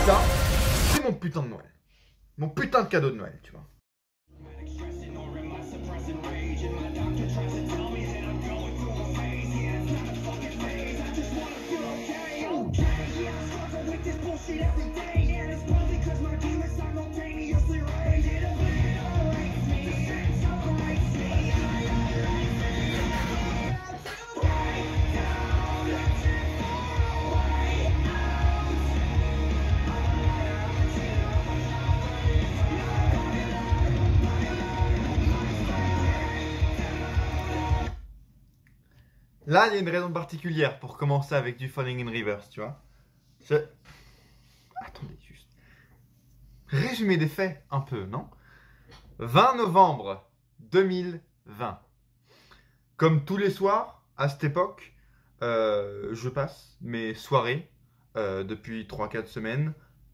Ça, c'est mon putain de Noël. Mon putain de cadeau de Noël, tu vois. Là, il y a une raison particulière pour commencer avec du Falling in Reverse, tu vois. Attendez, juste. Résumé des faits, un peu, non? 20 novembre 2020. Comme tous les soirs, à cette époque, je passe mes soirées, depuis 3-4 semaines,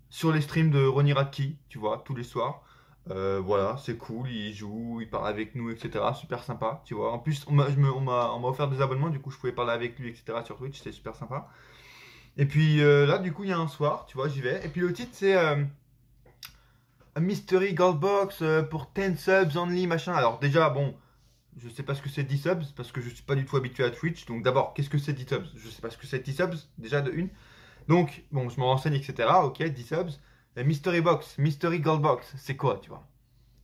sur les streams de Ronnie Radke, tu vois, tous les soirs. Voilà, c'est cool, il joue, il parle avec nous, etc. Super sympa, tu vois. En plus, on m'a offert des abonnements, du coup, je pouvais parler avec lui, etc. sur Twitch, c'était super sympa. Et puis là, du coup, il y a un soir, tu vois, j'y vais. Et puis le titre, c'est A Mystery Gold Box pour 10 subs only, machin. Alors, déjà, bon, je sais pas ce que c'est 10 subs, parce que je suis pas du tout habitué à Twitch. Donc, d'abord, qu'est-ce que c'est 10 subs? Je sais pas ce que c'est 10 subs, déjà de une. Donc, bon, je me renseigne, etc. Ok, 10 subs. La Mystery Box, Mystery Gold Box, c'est quoi, tu vois?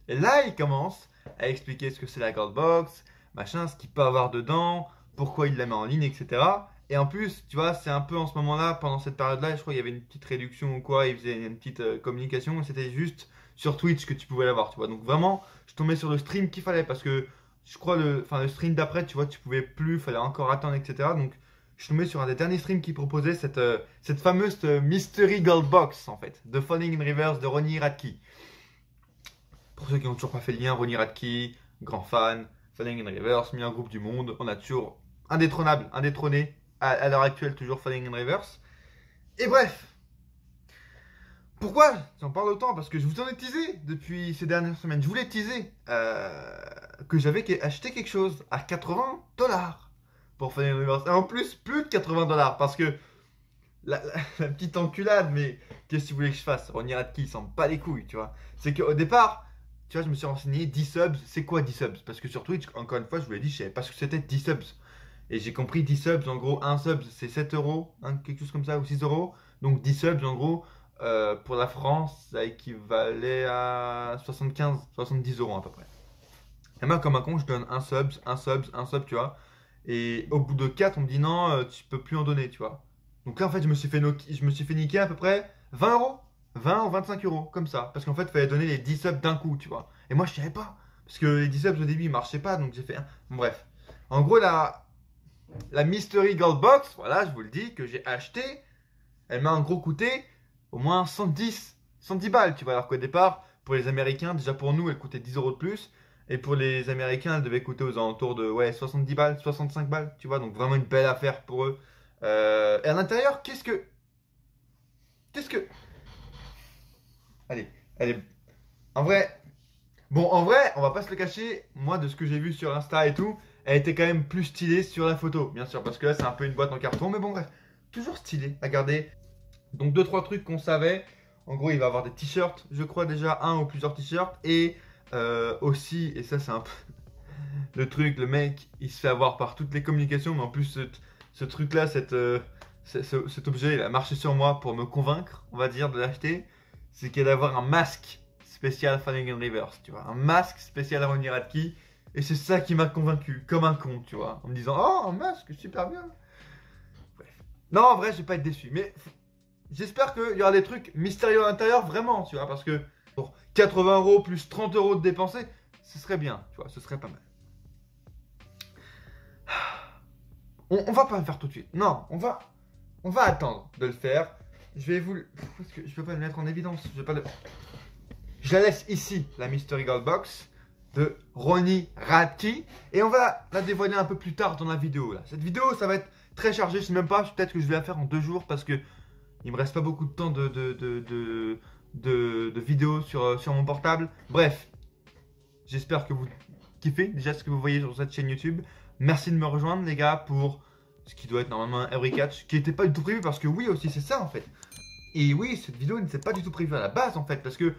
Et là, il commence à expliquer ce que c'est la Gold Box, machin, ce qu'il peut avoir dedans, pourquoi il la met en ligne, etc. Et en plus, tu vois, c'est un peu en ce moment-là, pendant cette période-là, je crois qu'il y avait une petite réduction ou quoi, il faisait une petite communication, et c'était juste sur Twitch que tu pouvais l'avoir, tu vois. Donc vraiment, je tombais sur le stream qu'il fallait, parce que je crois le stream d'après, tu vois, tu pouvais plus, fallait encore attendre, etc. Donc je suis tombé sur un des derniers streams qui proposait cette fameuse Mystery Gold Box, en fait, de Falling in Reverse de Ronnie Radke. Pour ceux qui n'ont toujours pas fait le lien, Ronnie Radke, grand fan, Falling in Reverse, meilleur groupe du monde. On a toujours indétrônable, indétrôné, à l'heure actuelle, toujours Falling in Reverse. Et bref, pourquoi j'en parle autant? Parce que je vous en ai teasé depuis ces dernières semaines. Je voulais teaser que j'avais acheté quelque chose à 80$ pour Falling in Reverse. Et en plus, plus de 80$, parce que la petite enculade, mais qu'est-ce que tu voulais que je fasse? Ronnie Radke, il s'en bat les couilles, tu vois. C'est qu'au départ, tu vois, je me suis renseigné, 10 subs, c'est quoi 10 subs? Parce que sur Twitch, encore une fois, je vous l'ai dit, je savais pas ce que c'était 10 subs. Et j'ai compris 10 subs, en gros, un sub, c'est 7€, hein, quelque chose comme ça, ou 6€. Donc 10 subs, en gros, pour la France, ça équivalait à 70€ à peu près. Et moi, comme un con, je donne un sub, un sub, un sub, tu vois. Et au bout de 4, on me dit non, tu peux plus en donner, tu vois. Donc là, en fait, je me suis fait niquer à peu près 20€. 20 ou 25€, comme ça. Parce qu'en fait, il fallait donner les 10 subs d'un coup, tu vois. Et moi, je savais pas. Parce que les 10 subs au début, ils marchaient pas, donc j'ai fait un. Bon, bref. En gros, la Mystery Gold Box, voilà, je vous le dis, que j'ai acheté, elle m'a en gros coûté au moins 110 balles, tu vois. Alors qu'au départ, pour les Américains, déjà pour nous, elle coûtait 10€ de plus. Et pour les Américains, elle devait coûter aux alentours de 70 balles, 65 balles, tu vois. Donc vraiment une belle affaire pour eux. Et à l'intérieur, qu'est-ce que. Allez, en vrai, bon, en vrai, on va pas se le cacher. Moi, de ce que j'ai vu sur Insta et tout, elle était quand même plus stylée sur la photo, bien sûr, parce que là, c'est un peu une boîte en carton, mais bon, bref, toujours stylé à garder. Donc, 2-3 trucs qu'on savait. En gros, il va avoir des t-shirts, je crois déjà un ou plusieurs t-shirts, et aussi, et ça, c'est un peu le truc, le mec, il se fait avoir par toutes les communications, mais en plus, ce truc-là, cet objet, il a marché sur moi pour me convaincre, on va dire, de l'acheter. C'est qu'il y a d'avoir un masque spécial Falling in Reverse, tu vois. Un masque spécial Ronnie Radke. Et c'est ça qui m'a convaincu, comme un con, tu vois. En me disant, oh, un masque, super bien. Bref. Non, en vrai, je vais pas être déçu. Mais j'espère qu'il y aura des trucs mystérieux à l'intérieur, vraiment, tu vois. Parce que pour 80€ plus 30€ de dépenser, ce serait bien, tu vois. Ce serait pas mal. On va pas le faire tout de suite. Non, on va attendre de le faire. Je vais vous... Parce que je peux pas le mettre en évidence. Je la laisse ici, la Mystery Gold Box de Ronnie Radke. Et on va la dévoiler un peu plus tard dans la vidéo. Là. Cette vidéo, ça va être très chargé. Je sais même pas, peut-être que je vais la faire en 2 jours parce que il me reste pas beaucoup de temps de vidéos sur mon portable. Bref, j'espère que vous kiffez déjà ce que vous voyez sur cette chaîne YouTube. Merci de me rejoindre les gars pour ce qui doit être normalement un Every Catch qui n'était pas du tout prévu parce que oui aussi c'est ça en fait. Et oui, cette vidéo n'était pas du tout prévue à la base en fait, parce que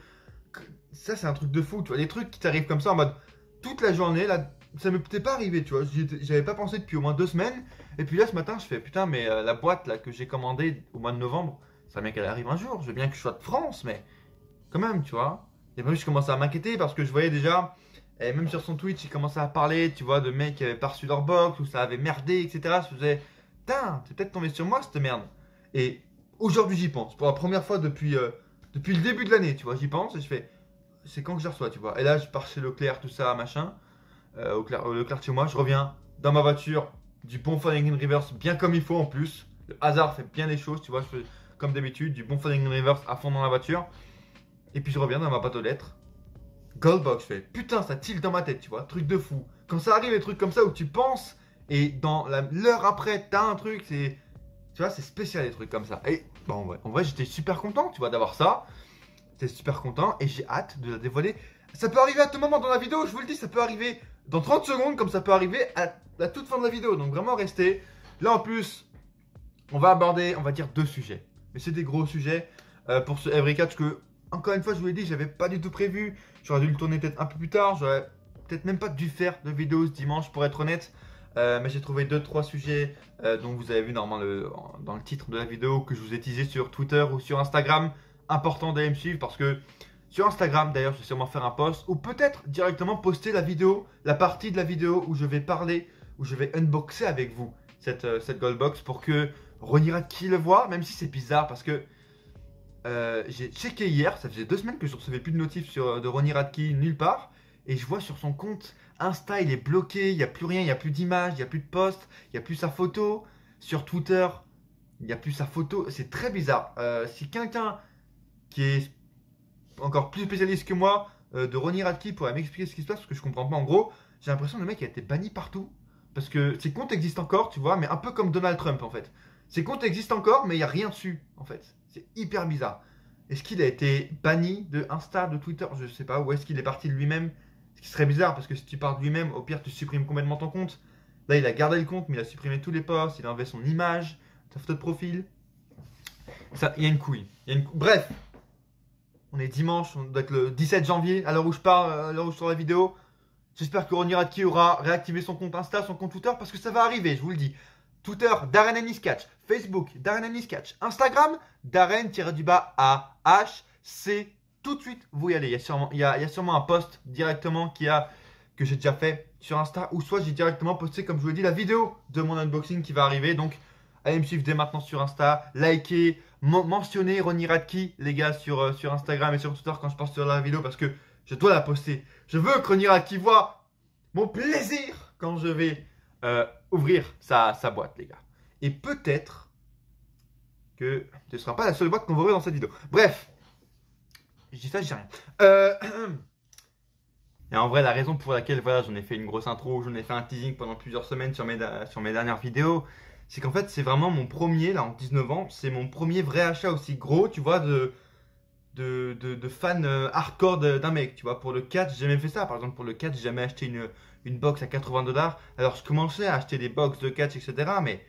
ça c'est un truc de fou, tu vois, des trucs qui t'arrivent comme ça en mode toute la journée, là, ça me t'est pas arrivé, tu vois, j'avais pas pensé depuis au moins 2 semaines, et puis là ce matin je fais putain mais la boîte là que j'ai commandée au mois de novembre, ça bien qu'elle arrive un jour, je veux bien que je sois de France, mais quand même, tu vois. Et puis je commençais à m'inquiéter parce que je voyais déjà, et même sur son Twitch, il commençait à parler, tu vois, de mecs qui avaient pas reçu leur box, ou ça avait merdé, etc. Je faisais, putain, c'est peut-être tombé sur moi cette merde. Et aujourd'hui j'y pense, pour la première fois depuis le début de l'année, tu vois, j'y pense et je fais, c'est quand que je reçois, tu vois. Et là je pars chez Leclerc, tout ça, machin, au Leclerc de chez moi, je reviens dans ma voiture, du bon Falling in Reverse, bien comme il faut en plus. Le hasard fait bien les choses, tu vois, je fais comme d'habitude, du bon Falling in Reverse à fond dans la voiture. Et puis je reviens dans ma boîte aux lettres. Goldbox, je fais putain, ça tilt dans ma tête, tu vois, truc de fou. Quand ça arrive, des trucs comme ça où tu penses et dans l'heure après, t'as un truc, c'est. Tu vois, c'est spécial les trucs comme ça. Et bon, en vrai j'étais super content, tu vois, d'avoir ça. J'étais super content et j'ai hâte de la dévoiler. Ça peut arriver à tout moment dans la vidéo, je vous le dis, ça peut arriver dans 30 secondes, comme ça peut arriver à la toute fin de la vidéo. Donc vraiment restez. Là en plus, on va aborder, on va dire 2 sujets. Mais c'est des gros sujets pour ce Every Catch que. Encore une fois, je vous l'ai dit, j'avais pas du tout prévu. J'aurais dû le tourner peut-être un peu plus tard. J'aurais peut-être même pas dû faire de vidéo ce dimanche pour être honnête. Mais j'ai trouvé 2-3 sujets dont vous avez vu normalement dans le titre de la vidéo que je vous ai teasé sur Twitter ou sur Instagram. Important d'aller me suivre parce que sur Instagram d'ailleurs, je vais sûrement faire un post ou peut-être directement poster la vidéo, la partie de la vidéo où je vais parler, où je vais unboxer avec vous cette Goldbox pour que Roniraki le voit, même si c'est bizarre parce que. J'ai checké hier, ça faisait 2 semaines que je ne recevais plus de notifs de Ronnie Radke nulle part. Et je vois sur son compte Insta, il est bloqué, il n'y a plus rien, il n'y a plus d'image, il n'y a plus de post, il n'y a plus sa photo. Sur Twitter, il n'y a plus sa photo. C'est très bizarre. Si quelqu'un qui est encore plus spécialiste que moi de Ronnie Radke pourrait m'expliquer ce qui se passe, parce que je comprends pas. En gros, j'ai l'impression que le mec a été banni partout. Parce que ses comptes existent encore, tu vois, mais un peu comme Donald Trump en fait. Ses comptes existent encore, mais il n'y a rien dessus en fait. C'est hyper bizarre. Est-ce qu'il a été banni de Insta, de Twitter? Je sais pas. Ou est-ce qu'il est parti de lui-même? Ce qui serait bizarre parce que si tu pars de lui-même, au pire tu supprimes complètement ton compte. Là il a gardé le compte mais il a supprimé tous les posts, il a enlevé son image, sa photo de profil. Ça, il y a une couille. Bref, on est dimanche, on doit être le 17 janvier à l'heure où je parle, à l'heure où je sors la vidéo. J'espère que Ronnie Radke aura réactivé son compte Insta, son compte Twitter parce que ça va arriver, je vous le dis. Twitter, Darren Aniscatch. Facebook, Darren Aniscatch. Instagram, Darren-AHC. Tout de suite, vous y allez. Il y a sûrement un post directement que j'ai déjà fait sur Insta. Ou soit j'ai directement posté, comme je vous l'ai dit, la vidéo de mon unboxing qui va arriver. Donc, allez me suivre dès maintenant sur Insta. Likez, mentionnez Ronnie Radke, les gars, sur Instagram et sur Twitter quand je poste sur la vidéo parce que je dois la poster. Je veux que Ronnie Radke voit mon plaisir quand je vais ouvrir sa boîte, les gars. Et peut-être que ce ne sera pas la seule boîte qu'on va ouvrir dans cette vidéo. Bref, je dis ça, je dis rien. Et en vrai, la raison pour laquelle voilà, j'en ai fait une grosse intro, j'en ai fait un teasing pendant plusieurs semaines sur mes dernières vidéos, c'est qu'en fait, c'est vraiment mon premier, là, en 19 ans, c'est mon premier vrai achat aussi gros, tu vois, de fan hardcore d'un mec, tu vois. Pour le catch, j'ai jamais fait ça. Par exemple, pour le catch, j'ai jamais acheté une box à 80 $. Alors, je commençais à acheter des box de catch, etc. Mais,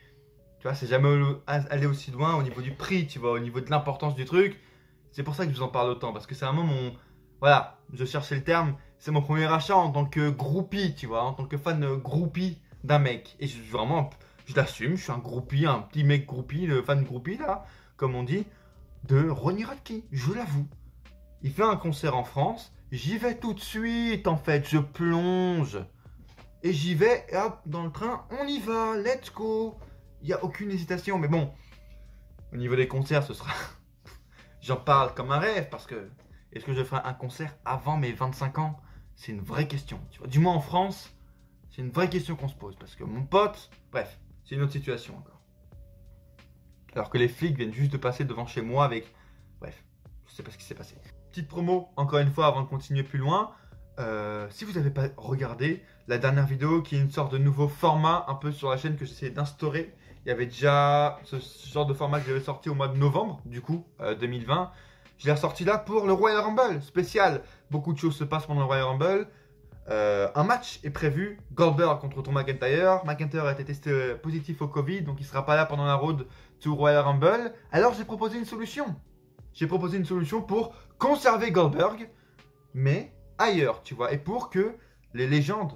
tu vois, c'est jamais allé aussi loin au niveau du prix, tu vois, au niveau de l'importance du truc. C'est pour ça que je vous en parle autant. Parce que c'est vraiment voilà, je cherchais le terme. C'est mon premier achat en tant que groupie, tu vois, en tant que fan groupie d'un mec. Et vraiment, je l'assume, je suis un groupie, un petit mec groupie, le fan groupie, là, comme on dit. De Ronnie Radke, je l'avoue. Il fait un concert en France, j'y vais tout de suite en fait, je plonge. Et j'y vais, et hop, dans le train, on y va, let's go. Il n'y a aucune hésitation, mais bon, au niveau des concerts, ce sera... J'en parle comme un rêve, parce que... Est-ce que je ferai un concert avant mes 25 ans? C'est une vraie question, tu vois. Du moins en France, c'est une vraie question qu'on se pose, parce que mon pote... Bref, c'est une autre situation encore. Alors que les flics viennent juste de passer devant chez moi avec... Bref, je sais pas ce qui s'est passé. Petite promo, encore une fois, avant de continuer plus loin. Si vous n'avez pas regardé la dernière vidéo, qui est une sorte de nouveau format un peu sur la chaîne que j'essayais d'instaurer. Il y avait déjà ce genre de format que j'avais sorti au mois de novembre, du coup, 2020. Je l'ai ressorti là pour le Royal Rumble spécial. Beaucoup de choses se passent pendant le Royal Rumble. Un match est prévu, Goldberg contre Drew McIntyre. McIntyre a été testé positif au Covid, donc il ne sera pas là pendant la road to Royal Rumble. Alors j'ai proposé une solution. j'ai proposé une solution pour conserver Goldberg, mais ailleurs, tu vois. Et pour que les légendes,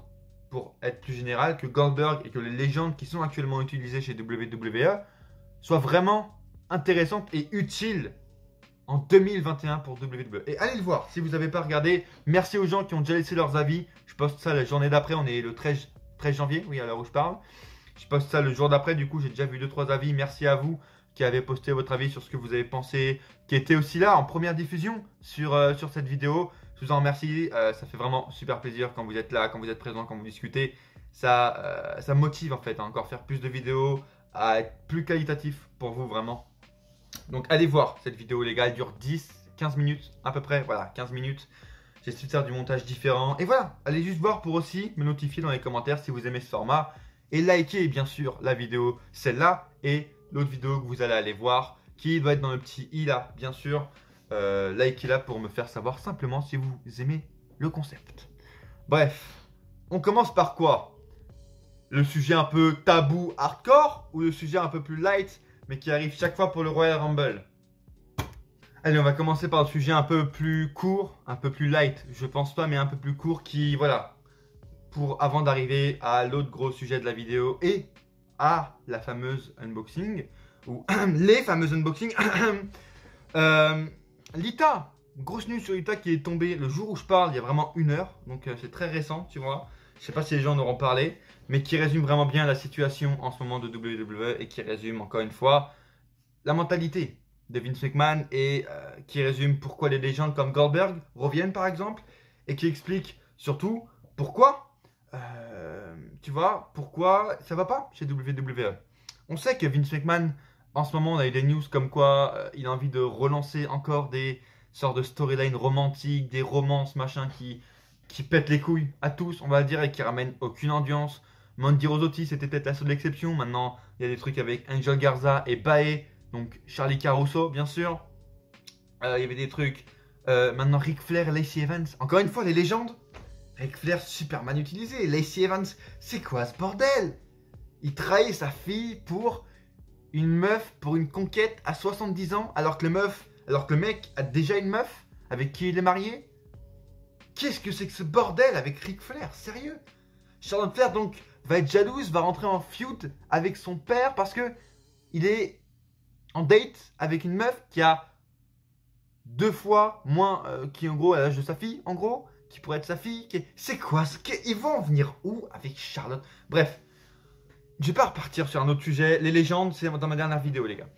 pour être plus général, que Goldberg et que les légendes qui sont actuellement utilisées chez WWE soient vraiment intéressantes et utiles en 2021 pour WWE. Et allez le voir si vous n'avez pas regardé. Merci aux gens qui ont déjà laissé leurs avis. Je poste ça la journée d'après. On est le 13 janvier, oui, à l'heure où je parle. Je poste ça le jour d'après. Du coup, j'ai déjà vu 2-3 avis. Merci à vous qui avez posté votre avis sur ce que vous avez pensé, qui était aussi là en première diffusion sur cette vidéo. Je vous en remercie. Ça fait vraiment super plaisir quand vous êtes là, quand vous êtes présent, quand vous discutez. Ça me motive en fait à encore faire plus de vidéos, à être plus qualitatif pour vous vraiment. Donc allez voir cette vidéo les gars, elle dure 10-15 minutes à peu près, voilà 15 minutes. J'essaie de faire du montage différent. Et voilà, allez juste voir pour aussi me notifier dans les commentaires si vous aimez ce format. Et likez bien sûr la vidéo, celle-là et l'autre vidéo que vous allez aller voir qui doit être dans le petit i là, bien sûr. Likez-la pour me faire savoir simplement si vous aimez le concept. Bref, on commence par quoi? Le sujet un peu tabou hardcore ou le sujet un peu plus light mais qui arrive chaque fois pour le Royal Rumble? Allez, on va commencer par le sujet un peu plus court, un peu plus light, je pense pas, mais un peu plus court qui, voilà, avant d'arriver à l'autre gros sujet de la vidéo et à la fameuse unboxing, ou les fameuses unboxings. Lita, grosse news sur Lita qui est tombée le jour où je parle, il y a vraiment 1 heure, donc c'est très récent, tu vois. Je sais pas si les gens en auront parlé, mais qui résume vraiment bien la situation en ce moment de WWE et qui résume encore une fois la mentalité de Vince McMahon et qui résume pourquoi les légendes comme Goldberg reviennent par exemple et qui explique surtout pourquoi, tu vois, pourquoi ça va pas chez WWE. On sait que Vince McMahon, en ce moment, on a eu des news comme quoi il a envie de relancer encore des sortes de storylines romantiques, des romances machin qui pètent les couilles à tous, on va dire, et qui ramènent aucune ambiance. Mandy Rossotti, c'était peut-être la seule exception. Maintenant, il y a des trucs avec Angel Garza et Bae, donc Charlie Caruso, bien sûr. Il y avait des trucs. Maintenant, Ric Flair et Lacey Evans. Encore une fois, les légendes. Ric Flair, super mal utilisé. Lacey Evans, c'est quoi ce bordel? Il trahit sa fille pour une meuf, pour une conquête à 70 ans, alors que le mec a déjà une meuf avec qui il est marié. Qu'est-ce que c'est que ce bordel avec Ric Flair? Sérieux? Charlotte Flair, donc, va être jalouse, va rentrer en feud avec son père parce que il est en date avec une meuf qui a 2 fois moins, qui en gros à l'âge de sa fille, en gros, qui pourrait être sa fille. C'est quoi? Ils vont en venir où avec Charlotte? Bref, je vais pas repartir sur un autre sujet. Les légendes, c'est dans ma dernière vidéo, les gars.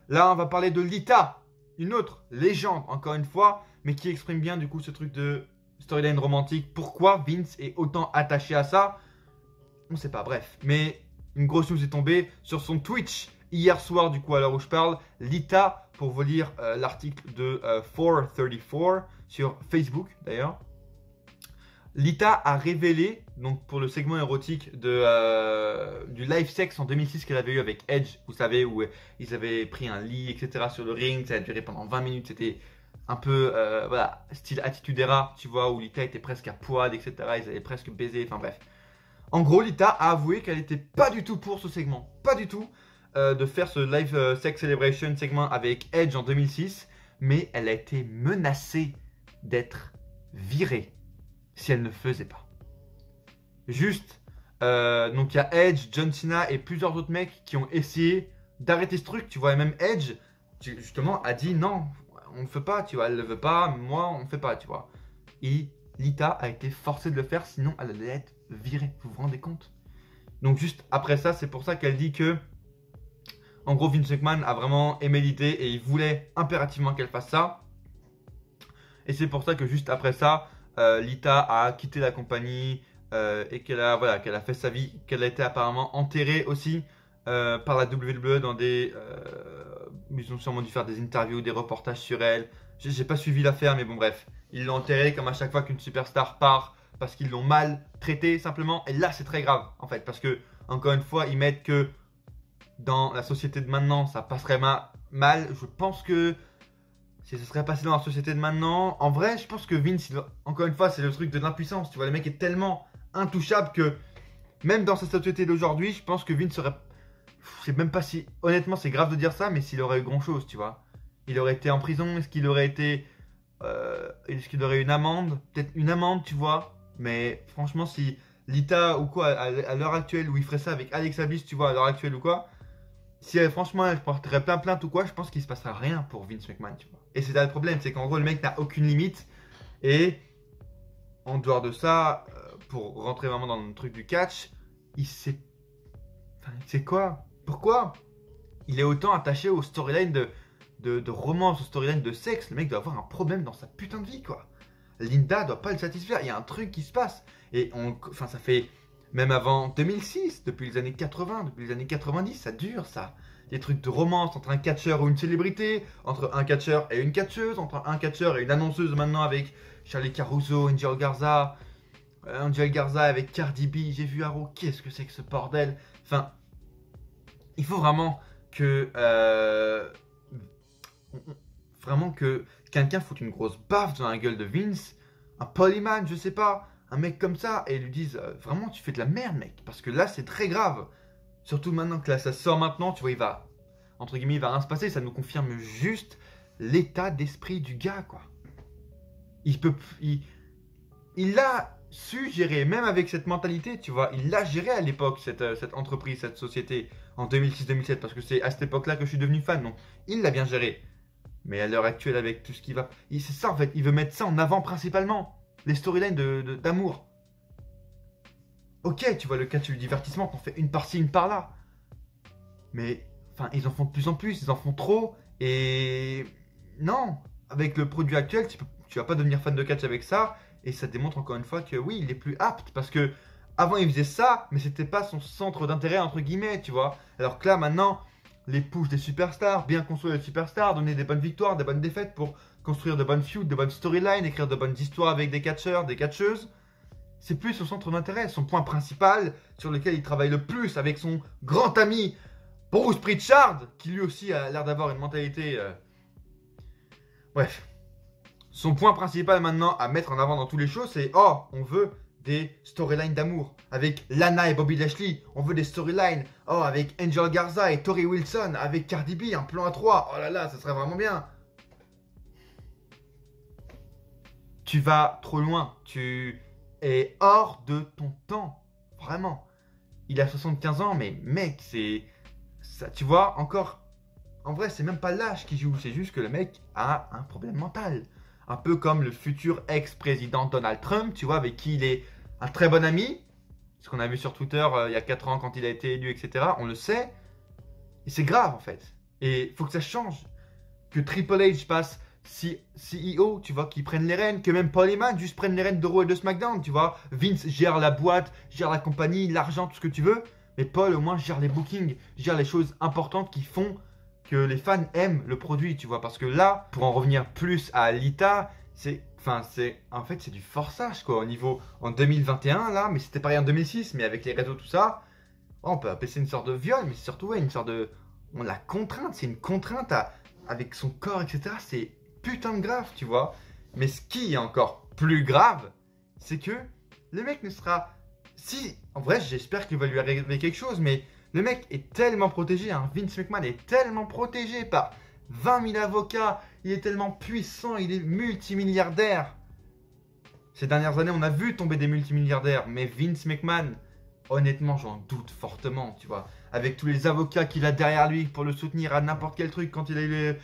Là, on va parler de Lita, une autre légende, encore une fois, mais qui exprime bien du coup ce truc de storyline romantique. Pourquoi Vince est autant attaché à ça? On sait pas, bref. Mais une grosse news est tombée sur son Twitch hier soir, du coup, à l'heure où je parle. Lita, pour vous lire l'article de 434 sur Facebook, d'ailleurs. Lita a révélé, donc pour le segment érotique du live sex en 2006 qu'elle avait eu avec Edge, vous savez, où ils avaient pris un lit, etc. sur le ring. Ça a duré pendant 20 minutes. C'était un peu, voilà, style Attitude Era, tu vois, où Lita était presque à poil, etc. Ils avaient presque baisé, enfin bref. En gros, Lita a avoué qu'elle n'était pas du tout pour ce segment. Pas du tout de faire ce live sex celebration segment avec Edge en 2006. Mais elle a été menacée d'être virée si elle ne faisait pas. Juste, donc il y a Edge, John Cena et plusieurs autres mecs qui ont essayé d'arrêter ce truc, tu vois. Et même Edge, justement, a dit non, on ne fait pas, tu vois. Elle ne veut pas, moi, on ne fait pas, tu vois. Et Lita a été forcée de le faire, sinon elle allait être virée. Vous vous rendez compte? Donc juste après ça, c'est pour ça qu'elle dit que, en gros, Vince McMahon a vraiment aimé l'idée et il voulait impérativement qu'elle fasse ça. Et c'est pour ça que juste après ça, Lita a quitté la compagnie et qu'elle a fait sa vie, qu'elle a été apparemment enterrée aussi par la WWE dans des... ils ont sûrement dû faire des interviews, des reportages sur elle. J'ai pas suivi l'affaire, mais bon bref. Ils l'ont enterrée comme à chaque fois qu'une superstar part parce qu'ils l'ont mal traitée simplement. Et là c'est très grave en fait parce que, encore une fois, ils mettent que dans la société de maintenant ça passerait mal. Je pense que si ça serait passé dans la société de maintenant, en vrai, je pense que Vince, encore une fois, c'est le truc de l'impuissance. Tu vois, le mec est tellement intouchable que même dans sa société d'aujourd'hui, je pense que Vince serait... Je sais même pas si... Honnêtement, c'est grave de dire ça, mais s'il aurait eu grand chose, tu vois. il aurait été en prison? Est-ce qu'il aurait été... est-ce qu'il aurait une amende? Peut-être une amende, tu vois. Mais franchement, si Lita ou quoi, à l'heure actuelle, où il ferait ça avec Alexa Bliss, tu vois, à l'heure actuelle ou quoi, si franchement elle porterait plein plainte ou quoi, je pense qu'il se passera rien pour Vince McMahon, tu vois. Et c'est là le problème, c'est qu'en gros, le mec n'a aucune limite. Et en dehors de ça, pour rentrer vraiment dans le truc du catch, il sait... Enfin, il sait quoi? Pourquoi il est autant attaché aux storylines de romance, aux storylines de sexe? Le mec doit avoir un problème dans sa putain de vie, quoi. Linda doit pas le satisfaire. Il y a un truc qui se passe. Et enfin, ça fait même avant 2006, depuis les années 80, depuis les années 90, ça dure, ça. Des trucs de romance entre un catcheur ou une célébrité, entre un catcheur et une catcheuse, entre un catcheur et une annonceuse maintenant avec Charlie Caruso, Angel Garza avec Cardi B. J'ai vu Arrow. Qu'est-ce que c'est que ce bordel? Enfin, il faut vraiment que vraiment que quelqu'un foute une grosse baffe dans la gueule de Vince, un polyman, je sais pas, un mec comme ça, et lui dise vraiment tu fais de la merde, mec, parce que là c'est très grave. Surtout maintenant que là ça sort maintenant, tu vois, il va, entre guillemets, il va rien se passer, ça nous confirme juste l'état d'esprit du gars, quoi. Il a su gérer, même avec cette mentalité, tu vois, il l'a géré à l'époque, cette entreprise, cette société, en 2006-2007, parce que c'est à cette époque-là que je suis devenu fan, donc il l'a bien géré. Mais à l'heure actuelle, avec tout ce qui va... C'est ça, en fait, il veut mettre ça en avant principalement, les storylines d'amour. Ok, tu vois, le catch du divertissement, t'en fais une par-ci, une par-là. Mais, enfin, ils en font de plus en plus, ils en font trop, et... Non, avec le produit actuel, tu vas pas devenir fan de catch avec ça, et ça démontre encore une fois que oui, il est plus apte, parce que avant il faisait ça, mais c'était pas son centre d'intérêt, entre guillemets, tu vois. Alors que là, maintenant, les push des superstars, bien construire les superstars, donner des bonnes victoires, des bonnes défaites pour construire de bonnes feuds, de bonnes storylines, écrire de bonnes histoires avec des catcheurs, des catcheuses, c'est plus son centre d'intérêt, son point principal sur lequel il travaille le plus avec son grand ami Bruce Pritchard, qui lui aussi a l'air d'avoir une mentalité... Bref. Son point principal maintenant à mettre en avant dans tous les shows, c'est oh, on veut des storylines d'amour avec Lana et Bobby Lashley. On veut des storylines avec Angel Garza et Tori Wilson, avec Cardi B, un plan à 3. Oh là là, ça serait vraiment bien. Tu vas trop loin. Tu es hors de ton temps. Vraiment. Il a 75 ans, mais mec, c'est... ça, tu vois, encore... En vrai, c'est même pas l'âge qui joue. C'est juste que le mec a un problème mental. Un peu comme le futur ex-président Donald Trump, tu vois, avec qui il est un très bon ami. Ce qu'on a vu sur Twitter il y a 4 ans quand il a été élu, etc. On le sait. Et c'est grave, en fait. Et il faut que ça change. Que Triple H passe CEO, tu vois, qui prennent les rênes. Que même Paul Heyman juste prenne les rênes de Raw et de SmackDown, tu vois. Vince gère la boîte, gère la compagnie, l'argent, tout ce que tu veux. Mais Paul, au moins, gère les bookings, gère les choses importantes qui font que les fans aiment le produit, tu vois. Parce que là, pour en revenir plus à Lita, en fait, c'est du forçage, quoi, au niveau, en 2021, là, mais c'était pareil en 2006, mais avec les réseaux, tout ça, on peut appeler ça une sorte de viol, mais c'est surtout, ouais, une sorte de, on la contrainte, c'est une contrainte avec son corps, etc., c'est putain de grave, tu vois. Mais ce qui est encore plus grave, c'est que le mec ne sera, si, en vrai, j'espère qu'il va lui arriver quelque chose, mais le mec est tellement protégé, hein. Vince McMahon est tellement protégé par 20 000 avocats, il est tellement puissant, il est multimilliardaire. Ces dernières années, on a vu tomber des multimilliardaires, mais Vince McMahon, honnêtement, j'en doute fortement, tu vois. Avec tous les avocats qu'il a derrière lui pour le soutenir à n'importe quel truc, quand il a eu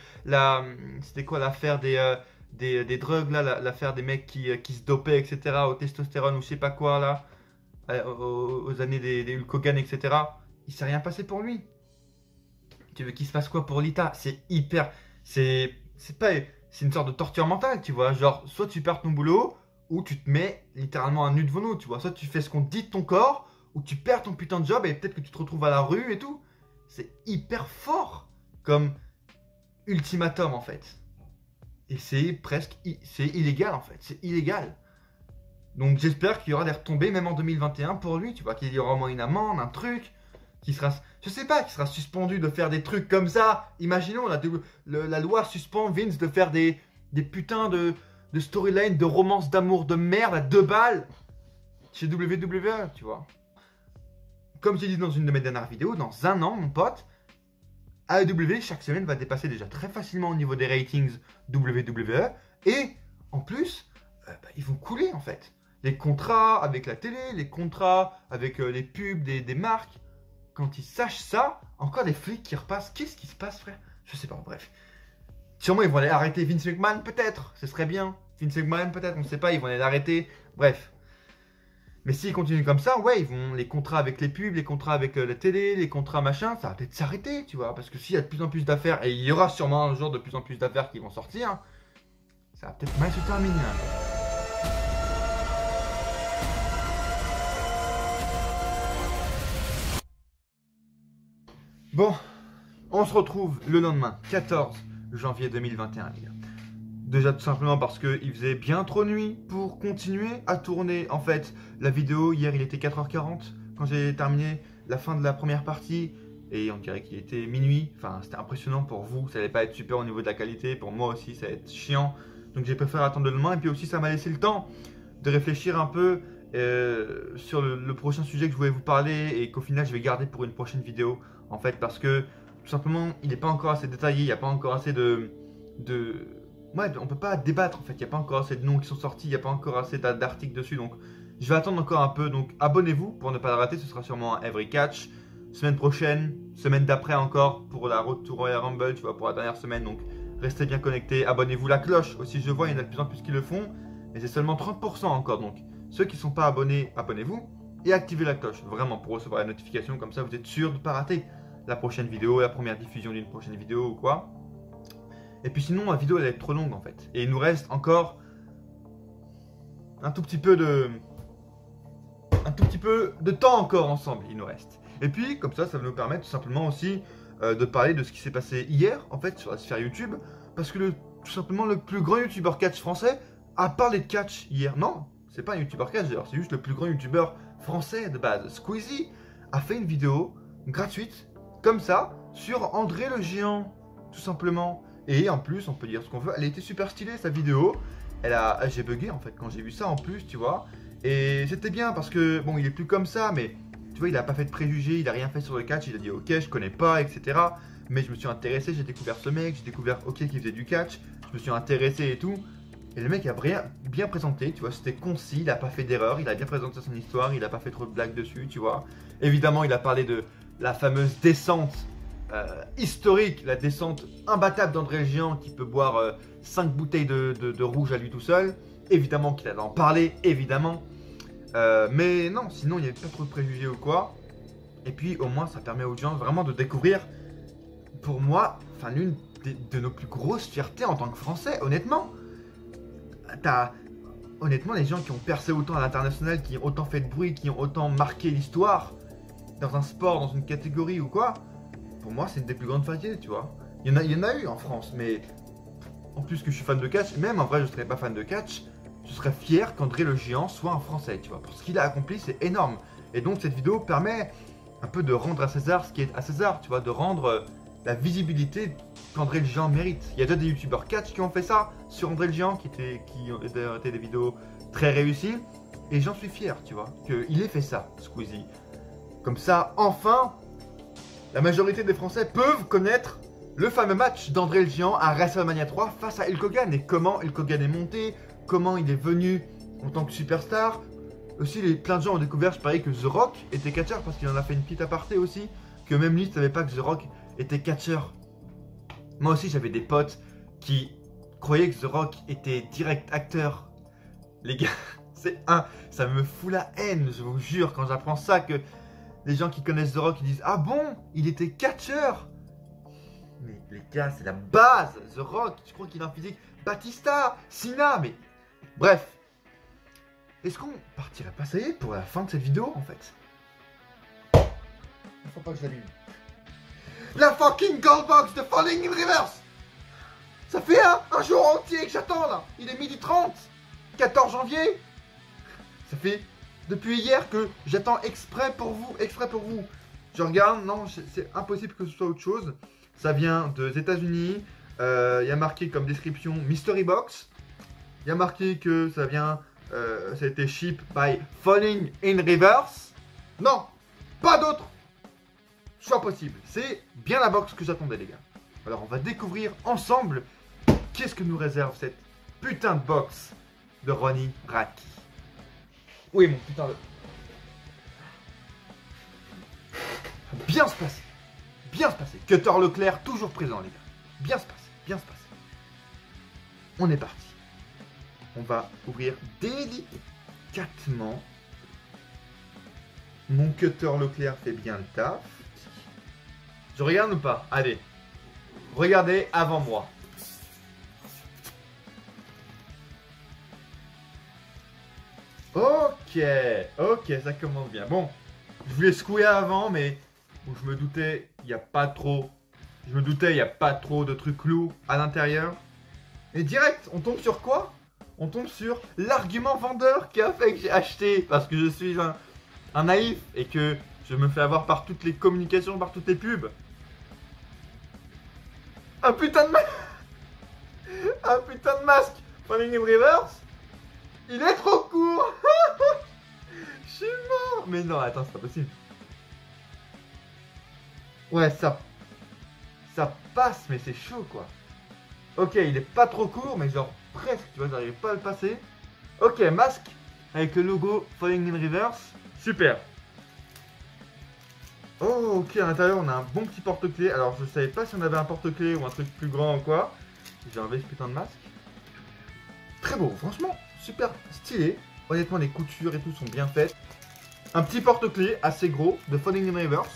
c'était quoi l'affaire des drogues, là, l'affaire des mecs qui se dopaient, etc., au testostérone ou je sais pas quoi, là, aux années des Hulk Hogan, etc. Il s'est rien passé pour lui. Tu veux qu'il se passe quoi pour Lita? C'est hyper... C'est une sorte de torture mentale, tu vois. Genre, soit tu perds ton boulot, ou tu te mets littéralement à nu devant nous, tu vois. Soit tu fais ce qu'on te dit de ton corps, ou tu perds ton putain de job et peut-être que tu te retrouves à la rue et tout. C'est hyper fort comme ultimatum, en fait. Et c'est illégal, en fait. C'est illégal. Donc j'espère qu'il y aura des retombées, même en 2021 pour lui, tu vois. Qu'il y aura au moins une amende, un truc... qui sera, je sais pas, qui sera suspendu de faire des trucs comme ça. Imaginons, la loi suspend Vince de faire des putains de storylines, de romances d'amour de merde à 2 balles chez WWE, tu vois. Comme j'ai dit dans une de mes dernières vidéos, dans un an, mon pote, AEW chaque semaine va dépasser déjà très facilement au niveau des ratings WWE. Et en plus, ils vont couler en fait. Les contrats avec la télé, les contrats avec les pubs des marques. Quand ils sachent ça, encore des flics qui repassent. Qu'est-ce qui se passe, frère? Je sais pas, bref. Sûrement, ils vont aller arrêter Vince McMahon, peut-être. Ce serait bien. Vince McMahon, peut-être, on ne sait pas. Ils vont aller l'arrêter. Bref. Mais s'ils continuent comme ça, ouais, ils vont les contrats avec les pubs, les contrats avec la télé, les contrats machin, ça va peut-être s'arrêter, tu vois. Parce que s'il y a de plus en plus d'affaires, et il y aura sûrement un jour de plus en plus d'affaires qui vont sortir, ça va peut-être mal se terminer. Bon, on se retrouve le lendemain, 14 janvier 2021, les gars. Déjà tout simplement parce qu'il faisait bien trop nuit pour continuer à tourner. En fait, la vidéo, hier il était 4h40 quand j'ai terminé la fin de la première partie. Et on dirait qu'il était minuit. Enfin, c'était impressionnant pour vous, ça allait pas être super au niveau de la qualité. Pour moi aussi, ça va être chiant. Donc j'ai préféré attendre le lendemain. Et puis aussi, ça m'a laissé le temps de réfléchir un peu sur le prochain sujet que je voulais vous parler. Et qu'au final, je vais garder pour une prochaine vidéo. En fait, parce que tout simplement, il n'est pas encore assez détaillé. Il n'y a pas encore assez ouais, on peut pas débattre en fait, il n'y a pas encore assez de noms qui sont sortis, il n'y a pas encore assez d'articles dessus, donc je vais attendre encore un peu, donc abonnez-vous pour ne pas le rater, ce sera sûrement un Every Catch, semaine prochaine, semaine d'après encore pour la Road to Royal Rumble, tu vois, pour la dernière semaine, donc restez bien connectés, abonnez-vous, la cloche aussi, je vois, il y en a de plus en plus qui le font, mais c'est seulement 30% encore, donc ceux qui ne sont pas abonnés, abonnez-vous, et activez la cloche, vraiment, pour recevoir la notification, comme ça vous êtes sûr de ne pas rater la prochaine vidéo, la première diffusion d'une prochaine vidéo ou quoi. Et puis sinon, la vidéo elle va être trop longue en fait. Et il nous reste encore un tout petit peu de temps encore ensemble, il nous reste. Et puis comme ça va nous permettre tout simplement aussi de parler de ce qui s'est passé hier en fait sur la sphère YouTube. Parce que tout simplement le plus grand youtubeur catch français a parlé de catch hier. Non, c'est pas un youtubeur catch d'ailleurs, c'est juste le plus grand youtubeur français de base. Squeezie a fait une vidéo gratuite comme ça sur André le Géant, tout simplement. Et en plus, on peut dire ce qu'on veut, elle était super stylée sa vidéo. J'ai bugué en fait quand j'ai vu ça en plus, tu vois. Et c'était bien parce que, bon, il est plus comme ça, mais tu vois, il a pas fait de préjugés, il a rien fait sur le catch, il a dit ok, je connais pas, etc. Mais je me suis intéressé, j'ai découvert ce mec, j'ai découvert ok qu'il faisait du catch, je me suis intéressé et tout. Et le mec a bien présenté, tu vois, c'était concis, il a pas fait d'erreur, il a bien présenté son histoire, il a pas fait trop de blagues dessus, tu vois. Évidemment, il a parlé de la fameuse descente. Historique, la descente imbattable d'André le Géant qui peut boire 5 bouteilles de rouge à lui tout seul. Évidemment qu'il allait en parler, évidemment. Mais non, sinon il n'y avait pas trop de préjugés ou quoi. Et puis au moins ça permet aux gens vraiment de découvrir, pour moi, enfin l'une de nos plus grosses fiertés en tant que Français, honnêtement. Honnêtement, les gens qui ont percé autant à l'international, qui ont autant fait de bruit, qui ont autant marqué l'histoire dans un sport, dans une catégorie ou quoi. Pour moi, c'est une des plus grandes fiertés, tu vois. Il y en a eu en France, mais en plus que je suis fan de catch, même en vrai, je ne serais pas fan de catch, je serais fier qu'André le Géant soit un Français, tu vois. Pour ce qu'il a accompli, c'est énorme. Et donc, cette vidéo permet un peu de rendre à César ce qui est à César, tu vois, de rendre la visibilité qu'André le Géant mérite. Il y a déjà des youtubeurs catch qui ont fait ça sur André le Géant, qui ont été des vidéos très réussies. Et j'en suis fier, tu vois, qu'il ait fait ça, Squeezie. Comme ça, enfin, la majorité des Français peuvent connaître le fameux match d'André le Géant à WrestleMania 3 face à Hulk Hogan. Et comment Hulk Hogan est monté, comment il est venu en tant que superstar. Aussi, plein de gens ont découvert, je parie, que The Rock était catcheur parce qu'il en a fait une petite aparté aussi. Que même lui ne savait pas que The Rock était catcheur. Moi aussi, j'avais des potes qui croyaient que The Rock était direct acteur. Les gars, ça me fout la haine, je vous jure, quand j'apprends ça, que les gens qui connaissent The Rock, ils disent « Ah bon, il était catcheur !» Mais les gars, c'est la base, The Rock, je crois qu'il a un physique. Batista, Cena, mais... Bref. Est-ce qu'on partirait pas, ça y est, pour la fin de cette vidéo, en fait? Il faut pas que je l'allume. La fucking Goldbox de Falling in Reverse. Ça fait un jour entier que j'attends, là. Il est 12h30, 14 janvier. Ça fait depuis hier que j'attends exprès pour vous. Je regarde, non, c'est impossible que ce soit autre chose. Ça vient des États-Unis. Il y a marqué comme description Mystery Box. Il y a marqué que ça vient, ça a été shipped by Falling in Reverse. Non, pas d'autre. soit possible. C'est bien la box que j'attendais, les gars. Alors, on va découvrir ensemble qu'est-ce que nous réserve cette putain de box de Ronnie Radke. Oui, mon putain de... Bien se passer. Bien se passer. Cutter Leclerc, toujours présent, les gars. Bien se passer. Bien se passer. On est parti. On va ouvrir délicatement. Mon Cutter Leclerc fait bien le taf. Je regarde ou pas? Allez. Regardez avant moi. Ok, ça commence bien. Bon, je voulais secouer avant, mais je me doutais, il n'y a pas trop. Je me doutais, il n'y a pas trop de trucs lourds à l'intérieur. Et direct, on tombe sur quoi? On tombe sur l'argument vendeur qui a fait que j'ai acheté. Parce que je suis un naïf et que je me fais avoir par toutes les communications, par toutes les pubs. Un putain de masque. Un putain de masque Falling in Reverse. Il est trop court. Je suis mort. Mais non, attends, c'est pas possible. Ouais, ça passe, mais c'est chaud, quoi. Ok, il est pas trop court, mais genre presque, tu vois, j'arrive pas à le passer. Ok, masque avec le logo Falling in Reverse. Super. Oh, ok, à l'intérieur, on a un bon petit porte-clés. Alors, je savais pas si on avait un porte-clés ou un truc plus grand ou quoi. J'ai enlevé ce putain de masque. Très beau, franchement, super stylé. Honnêtement, les coutures et tout sont bien faites. Un petit porte-clés assez gros de Falling in Reverse.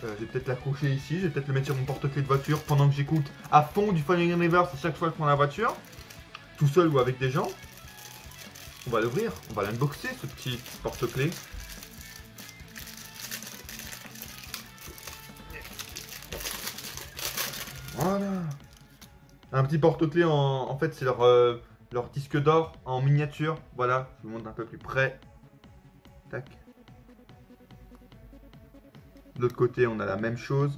Je vais peut-être l'accrocher ici, je vais peut-être le mettre sur mon porte-clés de voiture pendant que j'écoute à fond du Falling in Reverse à chaque fois que je prends la voiture. Tout seul ou avec des gens. On va l'ouvrir, on va l'unboxer ce petit porte-clés. Voilà. Un petit porte-clés en fait c'est leur disque d'or en miniature. Voilà, je vous montre un peu plus près. Tac. De l'autre côté, on a la même chose.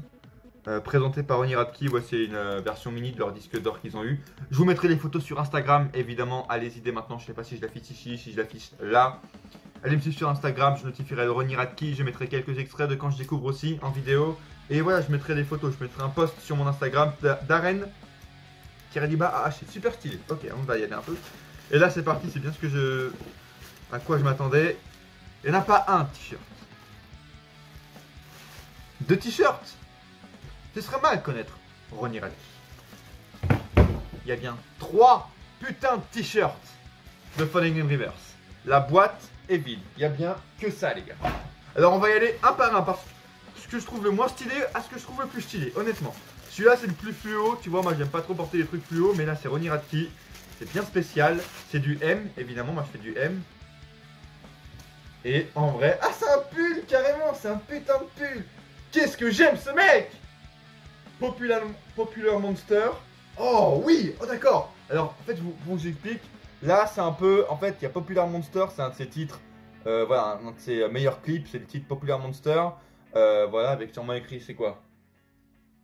Présenté par Ronnie Radke, c'est une version mini de leur disque d'or qu'ils ont eu. Je vous mettrai les photos sur Instagram, évidemment. Allez-y dès maintenant. Je sais pas si je l'affiche ici, si je l'affiche là. Allez me suivre sur Instagram, je notifierai le Ronnie Radke. Je mettrai quelques extraits de quand je découvre aussi en vidéo. Et voilà, je mettrai des photos. Je mettrai un post sur mon Instagram d'Aren. Ah, c'est super stylé. Ok, on va y aller un peu. Et là, c'est parti. C'est bien ce que à quoi je m'attendais. Il n'y en a pas un t-shirt. 2 t-shirts. Ce serait mal connaître Ronnie Radke. Il y a bien 3 putains de t-shirts de Falling in Reverse. La boîte est vide. Il y a bien que ça, les gars. Alors, on va y aller un par un parce que ce que je trouve le moins stylé à ce que je trouve le plus stylé, honnêtement. Celui-là, c'est le plus fluo. Tu vois, moi, j'aime pas trop porter des trucs fluo, mais là, c'est Ronnie Radke. C'est bien spécial. C'est du M, évidemment. Moi, je fais du M. Et en vrai... Ah, c'est un pull, carrément. C'est un putain de pull. Qu'est-ce que j'aime ce mec! Popular Monster. Oh oui, oh d'accord. Alors en fait je vous explique. Là c'est un peu, en fait il y a Popular Monster, c'est un de ses titres. Voilà, un de ses meilleurs clips, c'est le titre Popular Monster. Voilà, avec sûrement écrit, c'est quoi?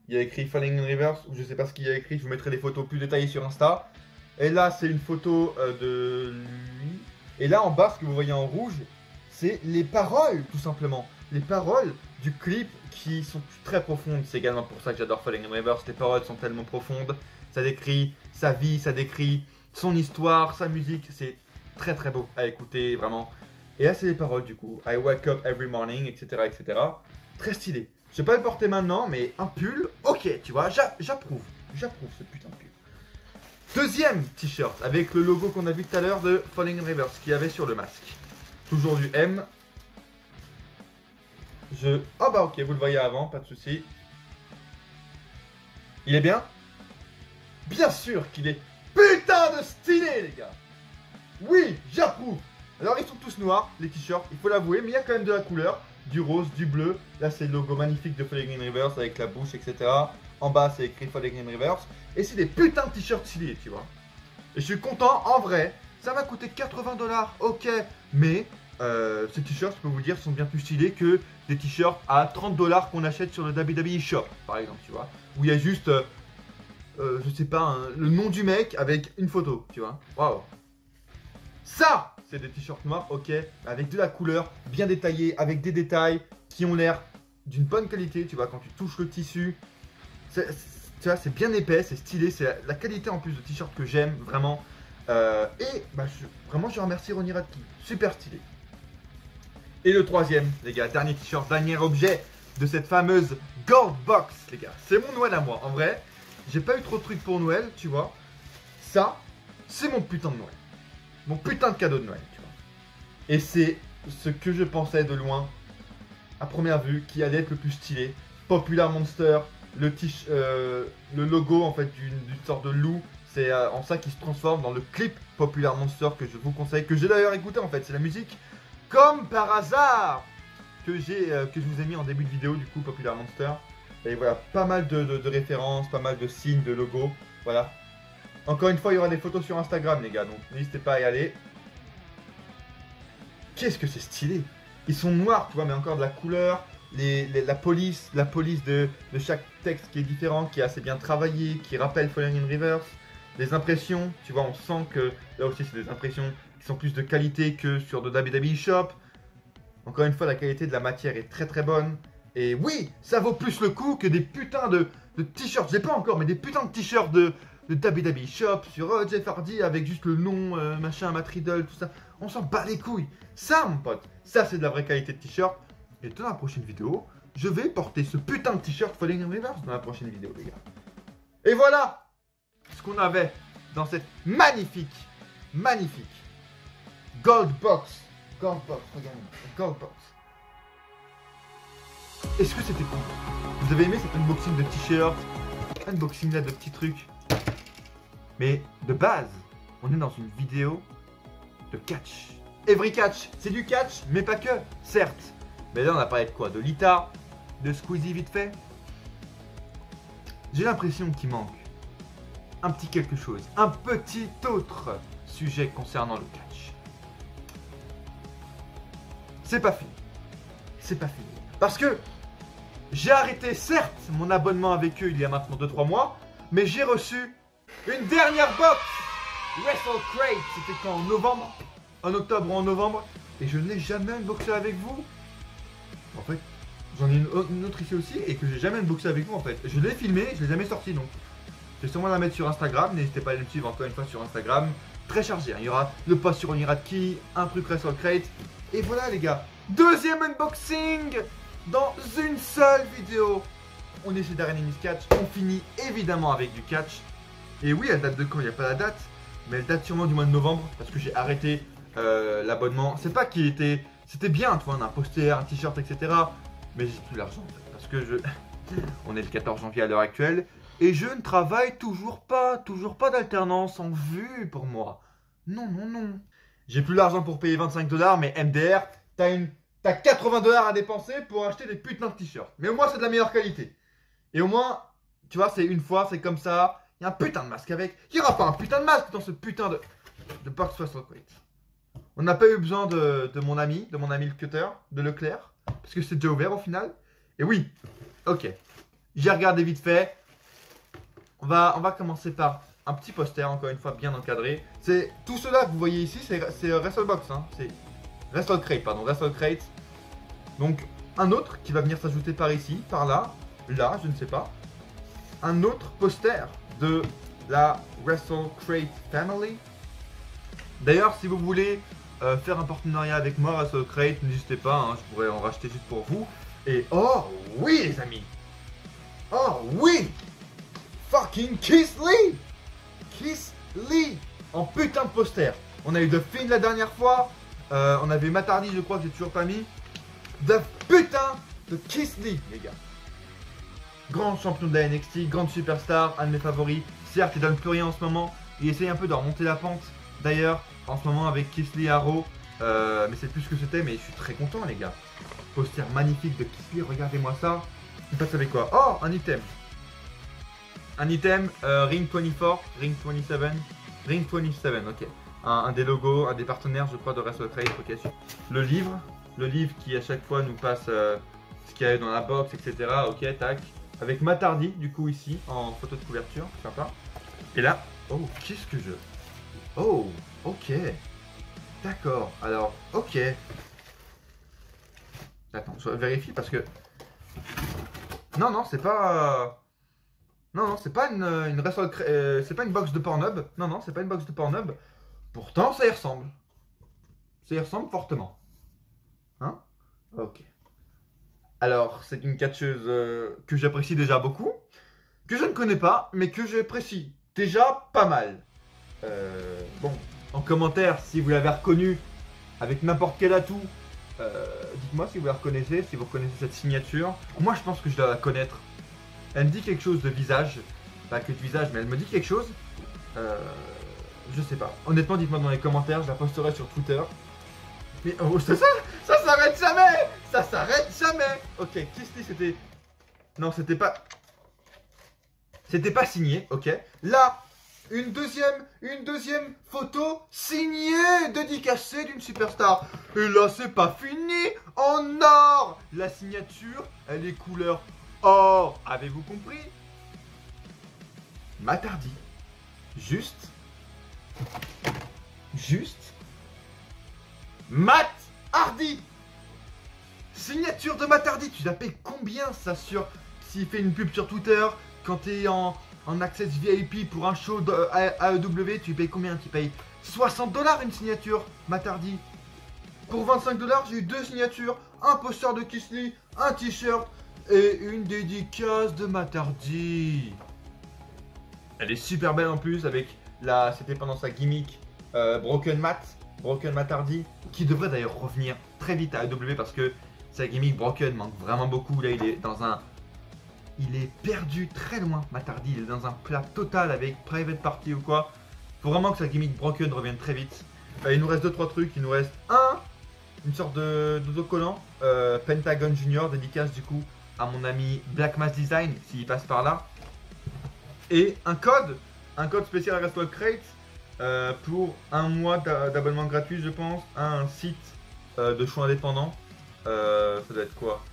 Il y a écrit Falling in Reverse, ou je sais pas ce qu'il y a écrit, je vous mettrai des photos plus détaillées sur Insta. Et là c'est une photo de lui. Et là en bas, ce que vous voyez en rouge, c'est les paroles tout simplement. Les paroles du clip qui sont très profondes. C'est également pour ça que j'adore Falling in Reverse. Les paroles sont tellement profondes. Ça décrit sa vie, ça décrit son histoire, sa musique. C'est très très beau à écouter, vraiment. Et là, c'est les paroles du coup. I wake up every morning, etc. etc. Très stylé. Je vais pas le porter maintenant, mais un pull, ok, tu vois, j'approuve. J'approuve ce putain de pull. Deuxième t-shirt avec le logo qu'on a vu tout à l'heure de Falling in Reverse qu'il y avait sur le masque. Toujours du M. Ah bah ok, vous le voyez avant, pas de souci. Il est bien? Bien sûr qu'il est putain de stylé, les gars. Oui, j'approuve. Alors ils sont tous noirs, les t-shirts, il faut l'avouer, mais il y a quand même de la couleur. Du rose, du bleu. Là c'est le logo magnifique de Falling in Reverse avec la bouche, etc. En bas c'est écrit Falling in Reverse. Et c'est des putains de t-shirts stylés, tu vois. Et je suis content, en vrai. Ça m'a coûté 80 $, ok. Mais ces t-shirts, je peux vous dire, sont bien plus stylés que des t-shirts à 30 $ qu'on achète sur le WWE Shop, par exemple, tu vois. Où il y a juste, je sais pas, le nom du mec avec une photo, tu vois. Waouh. Ça, c'est des t-shirts noirs, ok, avec de la couleur, bien détaillée, avec des détails qui ont l'air d'une bonne qualité, tu vois, quand tu touches le tissu, tu vois, c'est bien épais, c'est stylé, c'est la qualité en plus de t-shirt que j'aime, vraiment. Et bah, vraiment, je remercie Ronnie Radke, super stylé. Et le troisième, les gars, dernier t-shirt, dernier objet de cette fameuse Gold Box, les gars. C'est mon Noël à moi, en vrai. J'ai pas eu trop de trucs pour Noël, tu vois. Ça, c'est mon putain de Noël. Mon putain de cadeau de Noël, tu vois. Et c'est ce que je pensais de loin, à première vue, qui allait être le plus stylé. Popular Monster, le logo en fait d'une sorte de loup. C'est en ça qui se transforme dans le clip Popular Monster que je vous conseille, que j'ai d'ailleurs écouté en fait. C'est la musique, comme par hasard, que je vous ai mis en début de vidéo, du coup, Popular Monster. Et voilà, pas mal de références, pas mal de signes, de logos. Voilà. Encore une fois, il y aura des photos sur Instagram, les gars, donc n'hésitez pas à y aller. Qu'est-ce que c'est stylé! Ils sont noirs, tu vois, mais encore de la couleur. La police de chaque texte qui est différent, qui est assez bien travaillé, qui rappelle Falling in Reverse. Les impressions, tu vois, on sent que là aussi, c'est des impressions qui sont plus de qualité que sur de WWE Shop. Encore une fois, la qualité de la matière est très très bonne. Et oui, ça vaut plus le coup que des putains de t-shirts. J'ai pas encore, mais des putains de t-shirts de WWE Shop sur Jeff Hardy avec juste le nom, machin, Matt Riddle, tout ça. On s'en bat les couilles. Ça, mon pote, ça c'est de la vraie qualité de t-shirt. Et dans la prochaine vidéo, je vais porter ce putain de t-shirt Falling in Reverse dans la prochaine vidéo, les gars. Et voilà ce qu'on avait dans cette magnifique Gold Box. Gold Box, regardez, Gold Box. Est-ce que c'était cool? Vous avez aimé cet unboxing de t-shirt? Unboxing là de petits trucs. Mais de base, on est dans une vidéo de catch. Every catch, c'est du catch, mais pas que, certes. Mais là on a parlé de quoi? De Lita, de Squeezie vite fait. J'ai l'impression qu'il manque un petit quelque chose, un petit autre sujet concernant le catch. C'est pas fini. C'est pas fini. Parce que j'ai arrêté certes mon abonnement avec eux il y a maintenant 2-3 mois, mais j'ai reçu une dernière box Wrestle Crate. C'était quand? En novembre? En octobre ou en novembre? Et je ne l'ai jamais unboxé avec vous. En fait, j'en ai une autre ici aussi et que j'ai jamais unboxé avec vous en fait. Je l'ai filmé, je l'ai jamais sorti donc. Je vais sûrement la mettre sur Instagram, n'hésitez pas à aller me suivre encore une fois sur Instagram. Très chargé, hein. Il y aura le post sur Ronnie Radke, un truc Wrestle Crate. Et voilà les gars, deuxième unboxing dans une seule vidéo. On essaie d'arène Miss Catch, on finit évidemment avec du catch. Et oui, elle date de quand? Il n'y a pas la date, mais elle date sûrement du mois de novembre parce que j'ai arrêté l'abonnement. C'est pas qu'il était... C'était bien, tu vois, on a un poster, un t-shirt, etc. Mais j'ai plus l'argent en fait, parce que on est le 14 janvier à l'heure actuelle. Et je ne travaille toujours pas d'alternance en vue pour moi. Non, non, non. J'ai plus l'argent pour payer 25 $, mais MDR, t'as 80 $ à dépenser pour acheter des putains de t-shirts. Mais au moins, c'est de la meilleure qualité. Et au moins, tu vois, c'est une fois, c'est comme ça. Il y a un putain de masque avec. Il n'y aura pas un putain de masque dans ce putain de box Wrestle Crate. On n'a pas eu besoin de mon ami le cutter, de Leclerc, parce que c'est déjà ouvert au final. Et oui, ok. J'ai regardé vite fait. On va commencer par un petit poster, encore une fois bien encadré. C'est tout cela que vous voyez ici, c'est WrestleBox, hein. C'est Wrestle Crate, pardon, Wrestle Crate. Donc un autre qui va venir s'ajouter par ici, par là, je ne sais pas. Un autre poster de la Wrestle Crate Family. D'ailleurs, si vous voulez faire un partenariat avec moi, Wrestle Crate, n'hésitez pas, hein, je pourrais en racheter juste pour vous. Et oh oui les amis, oh oui, fucking Keith Lee! Keith Lee! En putain de poster. On a eu The Fiend la dernière fois. On avait Matt Hardy, je crois que j'ai toujours pas mis. The putain de Keith Lee, les gars. Grand champion de la NXT, grande superstar, un de mes favoris. Certes, il donne plus rien en ce moment. Il essaye un peu de remonter la pente. D'ailleurs, en ce moment avec Keith Lee Arrow. Mais c'est plus ce que c'était, mais je suis très content, les gars. Poster magnifique de Keith Lee, regardez-moi ça. Il passe avec quoi? Oh, un item. Un item, Ring 24, Ring 27, Ring 27, ok. Un des logos, un des partenaires, je crois, de Wrestle Crate, ok. Le livre qui à chaque fois nous passe ce qu'il y a dans la box, etc. Ok, tac. Avec Matt Hardy, du coup, ici, en photo de couverture, sympa. Et là, oh, qu'est-ce que je... Oh, ok. D'accord, alors, ok. Attends, je vérifie parce que Non, non, c'est pas... Non, non, c'est pas une c'est pas une box de Pornhub. Non, non, c'est pas une box de Pornhub. Pourtant, ça y ressemble. Ça y ressemble fortement. Hein? Ok. Alors, c'est une catcheuse que j'apprécie déjà beaucoup, que je ne connais pas, mais que j'apprécie déjà pas mal. Bon, en commentaire, si vous l'avez reconnue avec n'importe quel atout, dites-moi si vous la reconnaissez, si vous reconnaissez cette signature. Moi, je pense que je dois la connaître. Elle me dit quelque chose de visage, pas que de visage, mais elle me dit quelque chose. Je sais pas. Honnêtement, dites-moi dans les commentaires, je la posterai sur Twitter. Mais oh, ça s'arrête jamais! Ça s'arrête jamais! Ok, Kissly, c'était... Non, c'était pas... C'était pas signé, ok. Là, une deuxième photo signée, dédicacée d'une superstar. Et là, c'est pas fini, en or! La signature, elle est couleur or. Avez-vous compris? Matt Hardy. Juste. Matt Hardy. Signature de Matt Hardy. Tu la payes combien ça sur... S'il fait une pub sur Twitter, quand t'es en access VIP pour un show de AEW, tu payes combien? Tu payes 60 $ une signature, Matt Hardy. Pour 25 $, j'ai eu 2 signatures, un poster de Kissly, un t-shirt et une dédicace de Matt Hardy. Elle est super belle en plus avec la... C'était pendant sa gimmick Broken Matt Hardy, qui devrait d'ailleurs revenir très vite à AEW parce que sa gimmick Broken manque vraiment beaucoup. Là, il est dans un... Il est perdu très loin, Matt Hardy. Il est dans un plat total avec Private Party ou quoi. Faut vraiment que sa gimmick Broken revienne très vite. Il nous reste 2-3 trucs. Il nous reste une sorte d'autocollant. Pentagon Junior, dédicace du coup à mon ami Black Mass Design, s'il passe par là. Et un code spécial à Wrestle Crate pour un mois d'abonnement gratuit, je pense, à un site de choix indépendant. Ça doit être quoi?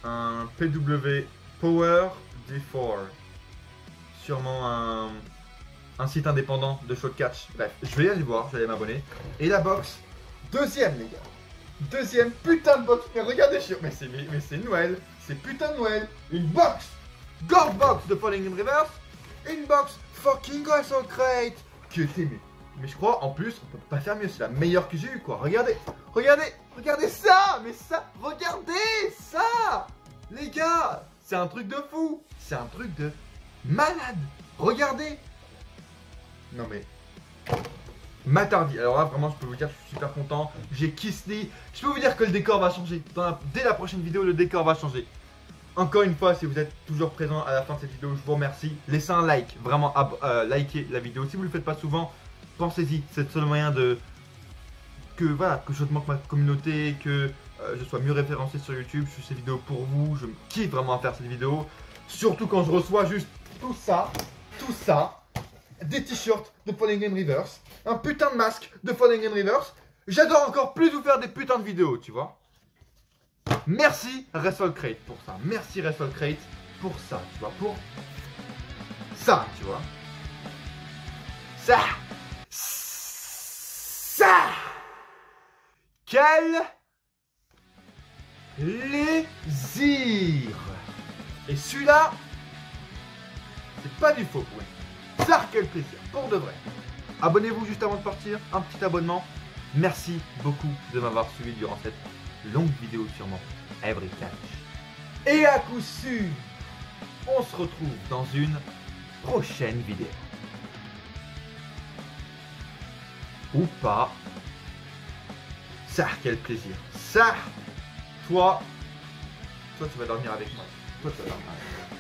Un PW Power D4. Sûrement un site indépendant de show de catch. Bref, je vais aller voir, je vais aller m'abonner. Et la box, deuxième les gars. Deuxième putain de box. Mais regardez, mais c'est Noël. C'est putain de Noël. Une box. Gold box de Falling in Reverse. Une box fucking Wrestle Crate. Qui est aimée. Mais je crois, en plus, on peut pas faire mieux. C'est la meilleure que j'ai eue, quoi. Regardez ça. Mais ça, regardez ça. Les gars, c'est un truc de fou. C'est un truc de malade. Regardez. Non mais... Matt Hardy. Alors là, vraiment, je peux vous dire, je suis super content. J'ai Kissly. Je peux vous dire que le décor va changer. Dès la prochaine vidéo, le décor va changer. Encore une fois, si vous êtes toujours présent à la fin de cette vidéo, je vous remercie. Laissez un like, vraiment, likez la vidéo. Si vous ne le faites pas souvent, pensez-y. C'est le seul moyen que je augmente ma communauté, que je sois mieux référencé sur YouTube. Je fais ces vidéos pour vous. Je me kiffe vraiment à faire cette vidéo. Surtout quand je reçois juste tout ça. Des t-shirts de Falling in Reverse. Un putain de masque de Falling in Reverse. J'adore encore plus vous faire des putains de vidéos, tu vois. Merci Wrestle Crate pour ça. Merci Wrestle Crate pour ça, tu vois. Pour ça, tu vois. Ça. Quel plaisir. Et celui-là, c'est pas du faux, ouais. Ça, quel plaisir, pour de vrai. Abonnez-vous juste avant de partir, un petit abonnement. Merci beaucoup de m'avoir suivi durant cette longue vidéo sûrement Every Catch. Et à coup sûr, on se retrouve dans une prochaine vidéo. Ou pas. Ça, quel plaisir. Ça, toi tu vas dormir avec moi. Toi, tu vas dormir avec moi.